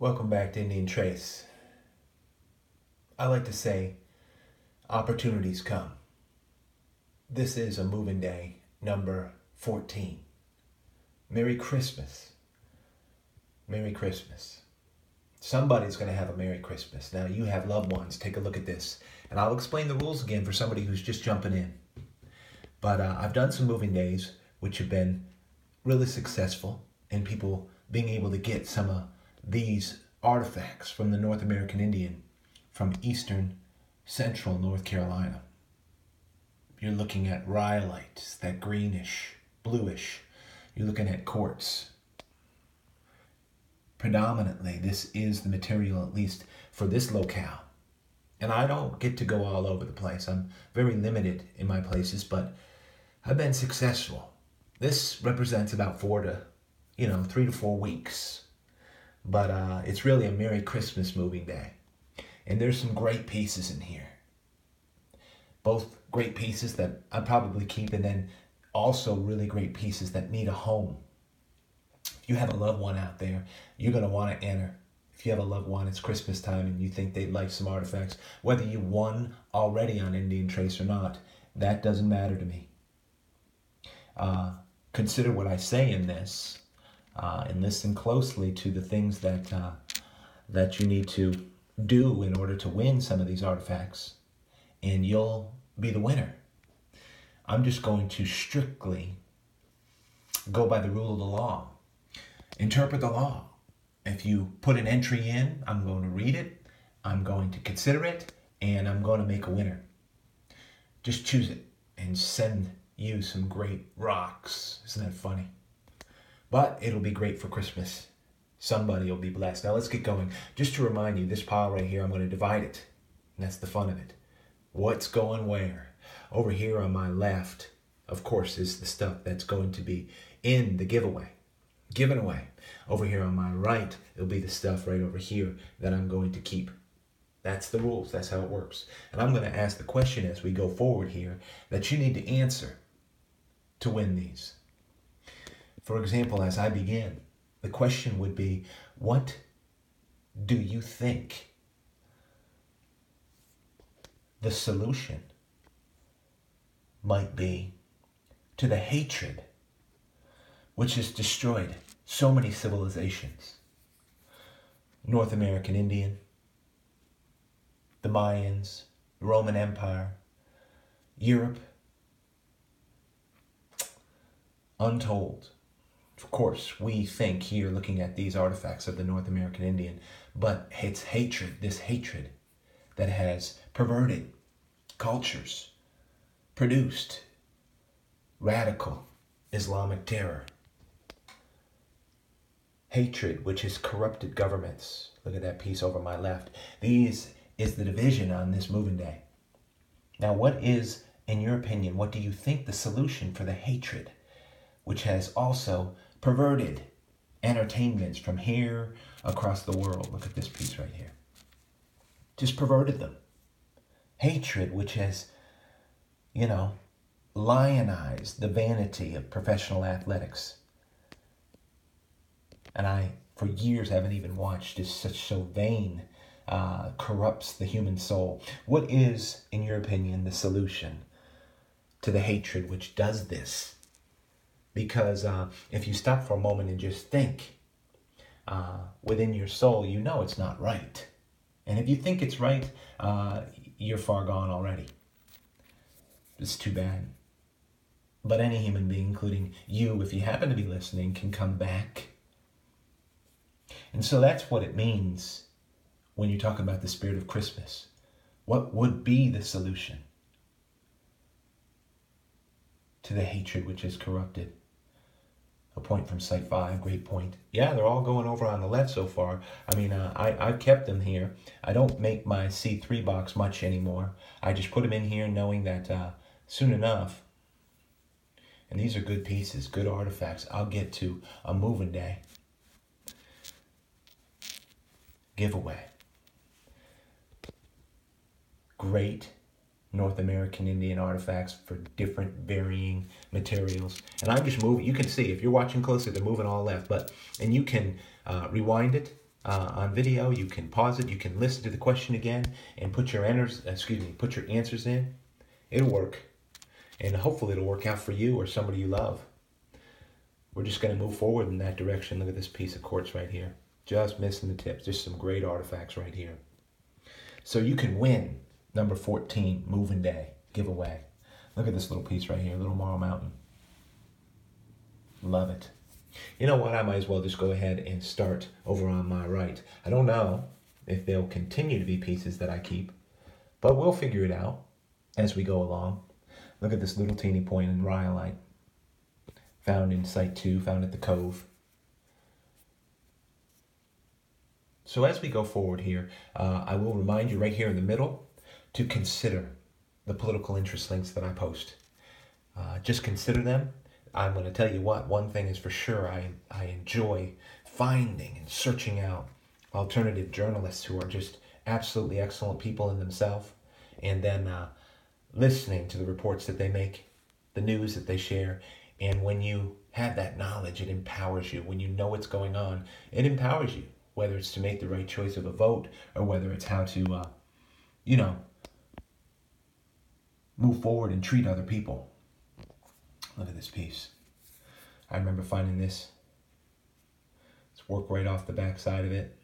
Welcome back to Indian Trace. I like to say, opportunities come. This is a moving day, number 14. Merry Christmas. Merry Christmas. Somebody's going to have a Merry Christmas. Now, you have loved ones. Take a look at this. And I'll explain the rules again for somebody who's just jumping in. But I've done some moving days, which have been really successful in people being able to get some of these artifacts from the North American Indian from eastern central North Carolina. You're looking at rhyolite, that greenish, bluish. You're looking at quartz. Predominantly, this is the material, at least for this locale. And I don't get to go all over the place. I'm very limited in my places, but I've been successful. This represents about 3 to 4 weeks. But it's really a Merry Christmas moving day. And there's some great pieces in here. Both great pieces that I probably keep, and then also really great pieces that need a home. If you have a loved one out there, you're going to want to enter. If you have a loved one, it's Christmas time and you think they'd like some artifacts, whether you won already on Indian Trace or not, that doesn't matter to me. Consider what I say in this. And listen closely to the things that you need to do in order to win some of these artifacts, and you'll be the winner. I'm just going to strictly go by the rule of the law. Interpret the law. If you put an entry in, I'm going to read it, I'm going to consider it, and I'm going to make a winner. Just choose it and send you some great rocks. Isn't that funny? But it'll be great for Christmas. Somebody will be blessed. Now let's get going. Just to remind you, this pile right here, I'm going to divide it. And that's the fun of it. What's going where? Over here on my left, of course, is the stuff that's going to be in the giveaway. Given away. Over here on my right, it'll be the stuff right over here that I'm going to keep. That's the rules. That's how it works. And I'm going to ask the question as we go forward here that you need to answer to win these. For example, as I begin, the question would be, what do you think the solution might be to the hatred which has destroyed so many civilizations? North American Indian, the Mayans, the Roman Empire, Europe, untold. Of course, we think here looking at these artifacts of the North American Indian, but it's hatred, this hatred that has perverted cultures, produced radical Islamic terror. Hatred which has corrupted governments. Look at that piece over my left. These is the division on this moving day. Now, what is, in your opinion, what do you think the solution for the hatred which has also perverted entertainments from here across the world? Look at this piece right here. Just perverted them. Hatred which has, lionized the vanity of professional athletics. And I, for years, haven't even watched. It's so vain, corrupts the human soul. What is, in your opinion, the solution to the hatred which does this? Because if you stop for a moment and just think within your soul, you know it's not right. And if you think it's right, you're far gone already. It's too bad. But any human being, including you, if you happen to be listening, can come back. And so that's what it means when you talk about the spirit of Christmas. What would be the solution to the hatred which is corrupted? A point from Site 5, great point. Yeah, they're all going over on the left so far. I mean, I've kept them here. I don't make my C3 box much anymore. I just put them in here knowing that soon enough, and these are good pieces, good artifacts, I'll get to a moving day. Giveaway. Great North American Indian artifacts for different varying materials. And I'm just moving. You can see, if you're watching closely, they're moving all left. And you can rewind it on video. You can pause it. You can listen to the question again and put your answers in. It'll work. And hopefully it'll work out for you or somebody you love. We're just going to move forward in that direction. Look at this piece of quartz right here. Just missing the tips. Just some great artifacts right here. So you can win number 14, Moving Day giveaway. Look at this little piece right here, Little Marl Mountain. Love it. You know what? I might as well just go ahead and start over on my right. I don't know if there'll continue to be pieces that I keep, but we'll figure it out as we go along. Look at this little teeny point in rhyolite, found in Site 2, found at the Cove. So as we go forward here, I will remind you right here in the middle to consider the political interest links that I post. Just consider them. I'm going to tell you what, one thing is for sure, I enjoy finding and searching out alternative journalists who are just absolutely excellent people in themselves, and then listening to the reports that they make, the news that they share. And when you have that knowledge, it empowers you. When you know what's going on, it empowers you, whether it's to make the right choice of a vote or whether it's how to, move forward and treat other people. Look at this piece. I remember finding this. Let's work right off the back side of it.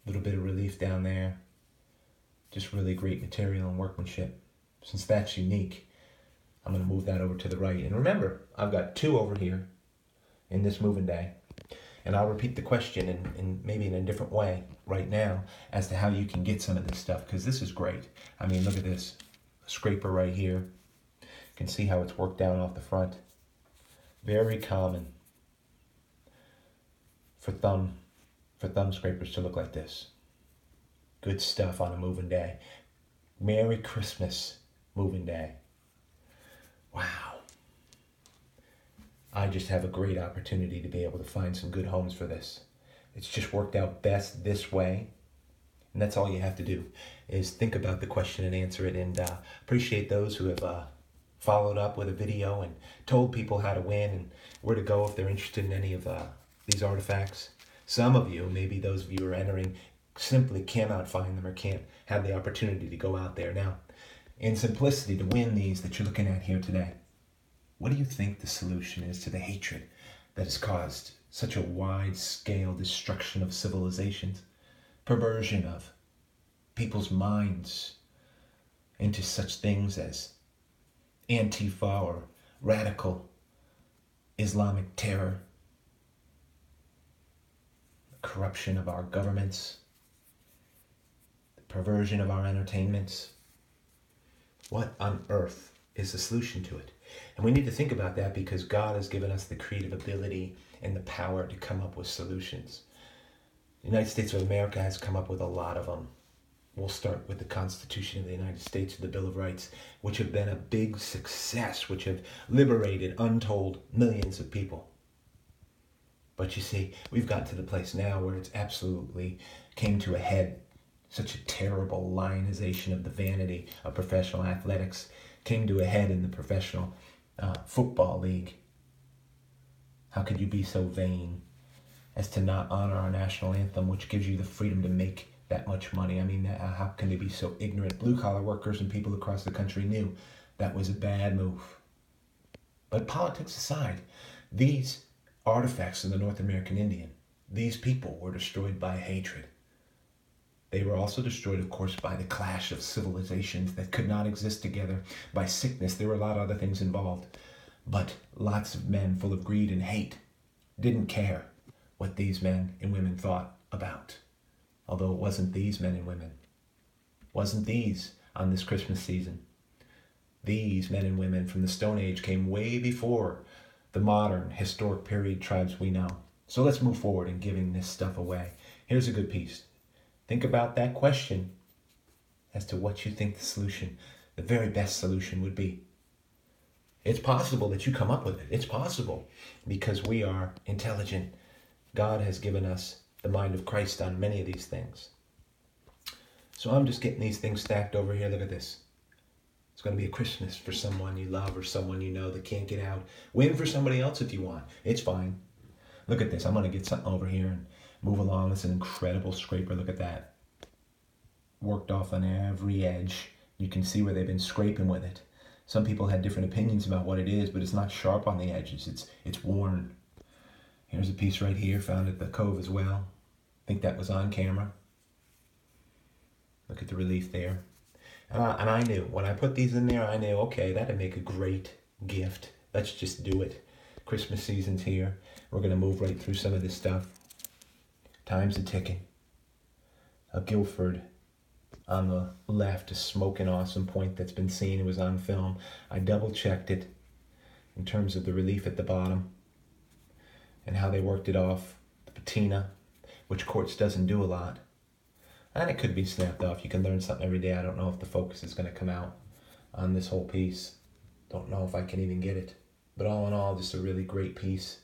A little bit of relief down there. Just really great material and workmanship. Since that's unique, I'm going to move that over to the right. And remember, I've got 2 over here in this Moving Day. And I'll repeat the question in maybe in a different way right now as to how you can get some of this stuff, because this is great. I mean, look at this. A scraper right here. You can see how it's worked down off the front. Very common for thumb scrapers to look like this. Good stuff on a Moving Day. Merry Christmas, Moving Day. Wow. I just have a great opportunity to be able to find some good homes for this. It's just worked out best this way. And that's all you have to do, is think about the question and answer it. And appreciate those who have followed up with a video and told people how to win and where to go if they're interested in any of these artifacts. Some of you, maybe those of you who are entering, simply cannot find them or can't have the opportunity to go out there. Now, in simplicity, to win these that you're looking at here today, what do you think the solution is to the hatred that has caused such a wide-scale destruction of civilizations, perversion of people's minds into such things as Antifa or radical Islamic terror, the corruption of our governments, the perversion of our entertainments? What on earth is the solution to it? And we need to think about that, because God has given us the creative ability and the power to come up with solutions. The United States of America has come up with a lot of them. We'll start with the Constitution of the United States, the Bill of Rights, which have been a big success, which have liberated untold millions of people. But you see, we've got to the place now where it's absolutely came to a head. Such a terrible lionization of the vanity of professional athletics came to a head in the professional football league. How could you be so vain as to not honor our national anthem, which gives you the freedom to make that much money? I mean, how can they be so ignorant? Blue-collar workers and people across the country knew that was a bad move. But politics aside, these artifacts of the North American Indian, these people were destroyed by hatred. They were also destroyed, of course, by the clash of civilizations that could not exist together, by sickness. There were a lot of other things involved. But lots of men full of greed and hate didn't care what these men and women thought about. Although it wasn't these men and women. Wasn't these on this Christmas season. These men and women from the Stone Age came way before the modern historic period tribes we know. So let's move forward in giving this stuff away. Here's a good piece. Think about that question as to what you think the solution, the very best solution would be. It's possible that you come up with it. It's possible, because we are intelligent. God has given us the mind of Christ on many of these things. So I'm just getting these things stacked over here. Look at this. It's going to be a Christmas for someone you love or someone you know that can't get out. Win for somebody else if you want. It's fine. Look at this. I'm going to get something over here and move along. This is an incredible scraper. Look at that. Worked off on every edge. You can see where they've been scraping with it. Some people had different opinions about what it is, but it's not sharp on the edges. It's worn. Here's a piece right here, found at the Cove as well. I think that was on camera. Look at the relief there. And I knew, when I put these in there, I knew, okay, that'd make a great gift. Let's just do it. Christmas season's here. We're going to move right through some of this stuff. Time's a ticking. A Guilford on the left, a smoking awesome point that's been seen. It was on film. I double checked it in terms of the relief at the bottom and how they worked it off. The patina, which quartz doesn't do a lot. And it could be snapped off. You can learn something every day. I don't know if the focus is going to come out on this whole piece. Don't know if I can even get it. But all in all, just a really great piece.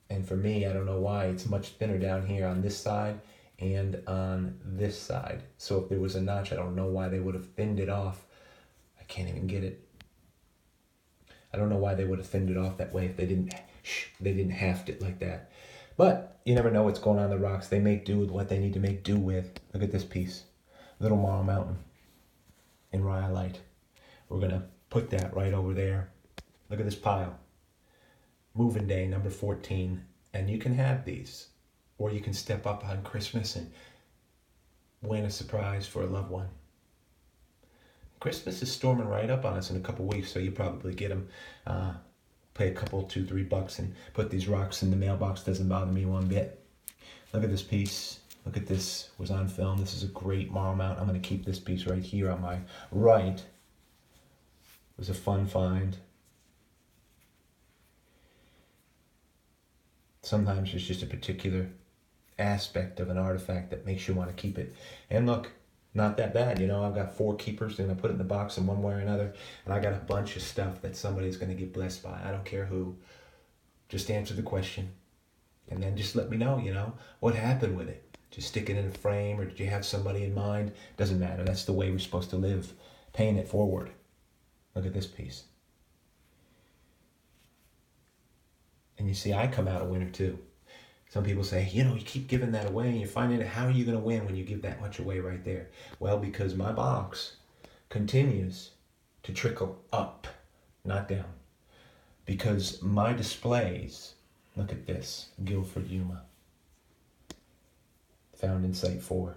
And for me, I don't know why, it's much thinner down here on this side and on this side. So if there was a notch, I don't know why they would have thinned it off. I can't even get it. I don't know why they would have thinned it off that way if they didn't haft it like that. But you never know what's going on in the rocks. They make do with what they need to make do with. Look at this piece. Little Marl Mountain in rhyolite. We're going to put that right over there. Look at this pile. Moving Day, number 14. And you can have these. Or you can step up on Christmas and win a surprise for a loved one. Christmas is storming right up on us in a couple weeks, so you probably get them. Pay a couple, $2-3 and put these rocks in the mailbox. Doesn't bother me one bit. Look at this piece. Look at this. Was on film. This is a great Marl Mountain. I'm going to keep this piece right here on my right. It was a fun find. Sometimes there's just a particular aspect of an artifact that makes you want to keep it. And look, not that bad, you know. I've got 4 keepers. They're going to put it in the box in one way or another. And I got a bunch of stuff that somebody's going to get blessed by. I don't care who. Just answer the question. And then just let me know, you know, what happened with it. Just stick it in a frame, or did you have somebody in mind? Doesn't matter. That's the way we're supposed to live. Paying it forward. Look at this piece. And you see, I come out a winner too. Some people say, you know, you keep giving that away and you're finding out, how are you going to win when you give that much away right there? Well, because my box continues to trickle up, not down. Because my displays, look at this, Guilford Yuma, found in Site 4.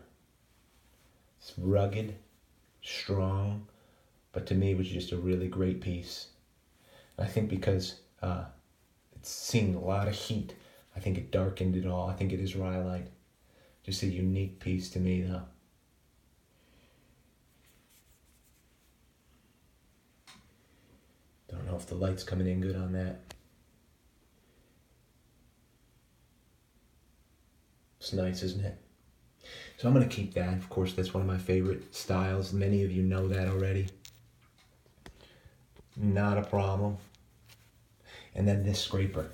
It's rugged, strong, but to me it was just a really great piece. I think because it's seen a lot of heat, I think it darkened it all. I think it is rhyolite. Just a unique piece to me, though. Don't know if the light's coming in good on that. It's nice, isn't it? So I'm going to keep that. Of course, that's one of my favorite styles. Many of you know that already. Not a problem. And then this scraper.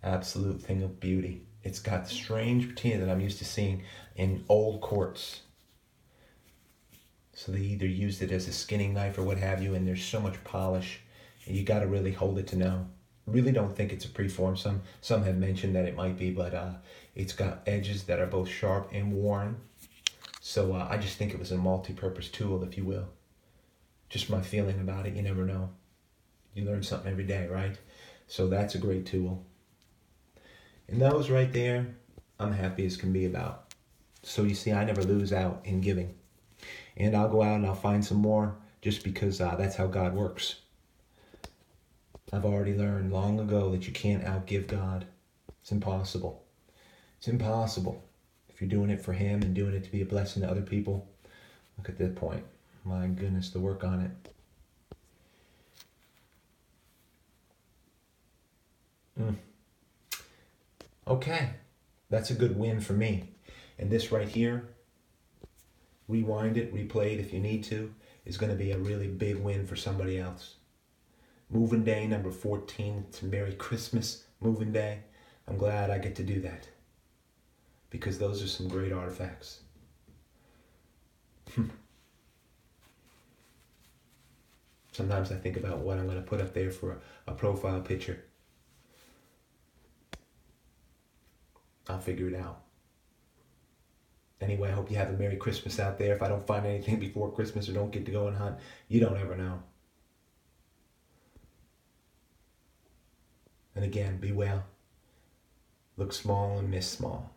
Absolute thing of beauty. It's got the strange patina that I'm used to seeing in old quartz. So they either used it as a skinning knife or what have you, and there's so much polish. And you got to really hold it to know. Really don't think it's a preform. Some have mentioned that it might be, but it's got edges that are both sharp and worn. So I just think it was a multi-purpose tool, if you will. Just my feeling about it. You never know. You learn something every day, right? So that's a great tool. And those right there, I'm happy as can be about. So you see, I never lose out in giving. And I'll go out and I'll find some more just because that's how God works. I've already learned long ago that you can't outgive God. It's impossible. It's impossible. If you're doing it for Him and doing it to be a blessing to other people, look at that point. My goodness, the work on it. Okay, that's a good win for me. And this right here, rewind it, replay it if you need to, is going to be a really big win for somebody else. Moving Day, number 14. It's Merry Christmas Moving Day. I'm glad I get to do that. Because those are some great artifacts. Sometimes I think about what I'm going to put up there for a profile picture. I'll figure it out. Anyway, I hope you have a Merry Christmas out there. If I don't find anything before Christmas or don't get to go and hunt, you don't ever know. And again, be well. Look small and miss small.